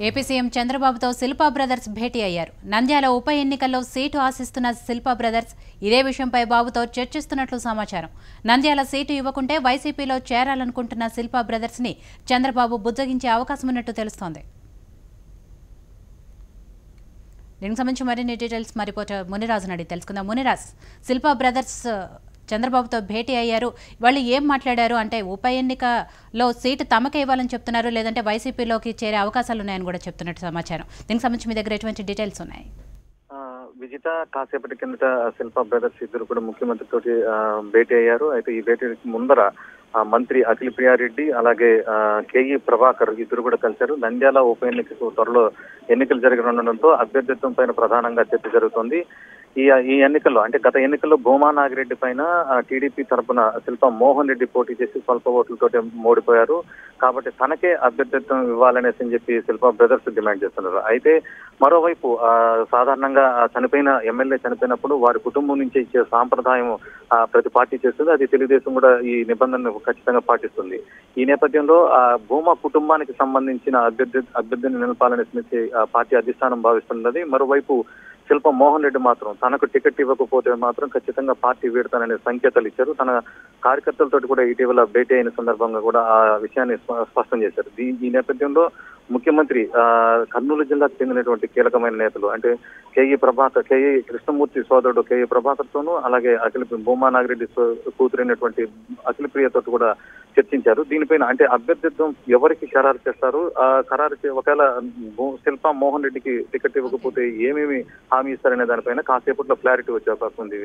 AP CM చంద్రబాబుతో Shilpa brothers భేటీ అయ్యారు. నంద్యాల ఉప ఎన్నికల్లో సీటు ఆశిస్తున్న శిల్పా బ్రదర్స్ ఇదే విషయంపై బాబుతో చర్చిస్తున్నట్లు సమాచారం. నంద్యాల సీటు ఇవ్వకుంటే వైసీపీలో చేరాలనుకుంటున్న శిల్పా బ్రదర్స్ ని చంద్రబాబు బుజ్జగించే అవకాశం ఉన్నట్టు తెలుస్తోంది. దీనికి సంబంధించి మరిన్ని డీటెయిల్స్ మా రిపోర్టర్ మునిరాజుని అడిగి తెలుసుకుందాం. మునిరాజ్, శిల్పా బ్రదర్స్ చంద్రబాబుతో భేటీ అయ్యారు. వాళ్ళు ఏం మాట్లాడారు అంటే ఉప ఎన్నికలో సీటు తమకే ఇవ్వాలని చెప్తున్నారు, లేదంటే వైసీపీలోకి చేరే అవకాశాలు ఉన్నాయని కూడా చెప్తున్నట్టు సమాచారం. దీనికి సంబంధించి మీ దగ్గర ఎటువంటి డీటెయిల్స్ ఉన్నాయి? విజిత కాసేపటి కిందట శిల్పా బ్రదర్స్ ఇద్దరు కూడా ముఖ్యమంత్రితో భేటీ అయ్యారు. అయితే ఈ భేటీకి ముందర మంత్రి అఖిల ప్రియారెడ్డి అలాగే కేఈ ప్రభాకర్ ఇద్దరు కూడా కలిశారు. నంద్యాల ఉప ఎన్నికకు త్వరలో ఎన్నికలు జరగనుండడంతో అభ్యర్థిత్వం పైన ప్రధానంగా చర్చ జరుగుతోంది. ఈ ఎన్నికల్లో అంటే గత ఎన్నికల్లో భూమా నాగిరెడ్డి పైన టీడీపీ తరఫున శిల్పా మోహన్ రెడ్డి పోటీ చేసి స్వల్ప ఓట్లతో ఓడిపోయారు. కాబట్టి తనకే అభ్యర్థిత్వం ఇవ్వాలనేసి చెప్పి శిల్పా బ్రదర్స్ డిమాండ్ చేస్తున్నారు. అయితే మరోవైపు సాధారణంగా చనిపోయిన ఎమ్మెల్యే చనిపోయినప్పుడు వారి కుటుంబం నుంచి ఇచ్చే సాంప్రదాయం ప్రతి పార్టీ చేస్తుంది. అది తెలుగుదేశం కూడా ఈ నిబంధనను ఖచ్చితంగా పాటిస్తుంది. ఈ నేపథ్యంలో భూమా కుటుంబానికి సంబంధించిన అభ్యర్థిని నిలపాలనేసి పార్టీ అధిష్టానం భావిస్తున్నది. మరోవైపు శిల్పా మోహన్ రెడ్డి మాత్రం తనకు టికెట్ ఇవ్వకపోతే మాత్రం ఖచ్చితంగా పార్టీ వీడతాననే సంకేతాలు ఇచ్చారు. తన కార్యకర్తలతో కూడా ఇటీవల భేటీ అయిన సందర్భంగా కూడా ఆ విషయాన్ని స్పష్టం చేశారు. ఈ నేపథ్యంలో ముఖ్యమంత్రి కర్నూలు జిల్లాకు చెందినటువంటి కీలకమైన నేతలు అంటే కేఈ కృష్ణమూర్తి సోదరుడు కేఈ ప్రభాకర్ తోనూ అలాగే భూమా నాగిరెడ్డి కూతురైనటువంటి అఖిల ప్రియతో కూడా చర్చించారు. దీనిపైన అంటే అభ్యర్థిత్వం ఎవరికి ఖరారు చేస్తారు, ఒకవేళ శిల్పా మోహన్ రెడ్డికి టికెట్ ఇవ్వకపోతే ఏమేమి హామీ ఇస్తారనే దానిపైన కాసేపట్లో క్లారిటీ వచ్చే అవకాశం ఉంది.